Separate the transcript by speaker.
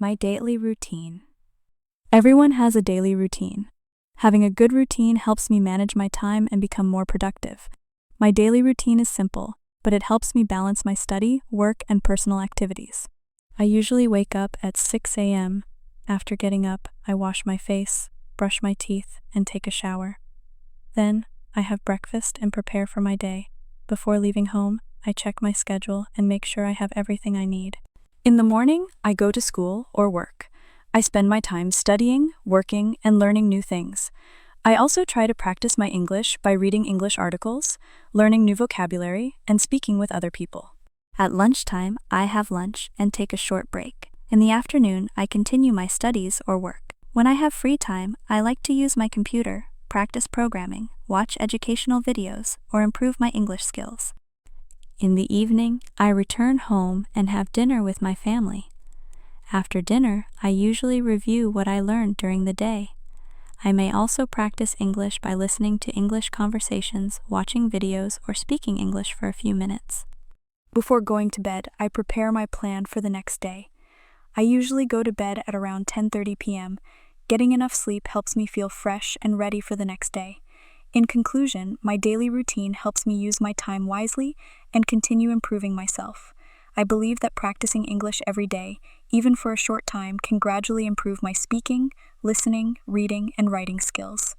Speaker 1: My daily routine. Everyone has a daily routine. Having a good routine helps me manage my time and become more productive. My daily routine is simple, but it helps me balance my study, work, and personal activities. I usually wake up at 6 a.m. After getting up, I wash my face, brush my teeth, and take a shower. Then, I have breakfast and prepare for my day. Before leaving home, I check my schedule and make sure I have everything I need. In the morning, I go to school or work. I spend my time studying, working, and learning new things. I also try to practice my English by reading English articles, learning new vocabulary, and speaking with other people. At lunchtime, I have lunch and take a short break. In the afternoon, I continue my studies or work. When I have free time, I like to use my computer, practice programming, watch educational videos, or improve my English skills. In the evening, I return home and have dinner with my family. After dinner, I usually review what I learned during the day. I may also practice English by listening to English conversations, watching videos, or speaking English for a few minutes. Before going to bed, I prepare my plan for the next day. I usually go to bed at around 10:30 p.m. Getting enough sleep helps me feel fresh and ready for the next day. In conclusion, my daily routine helps me use my time wisely and continue improving myself. I believe that practicing English every day, even for a short time, can gradually improve my speaking, listening, reading, and writing skills.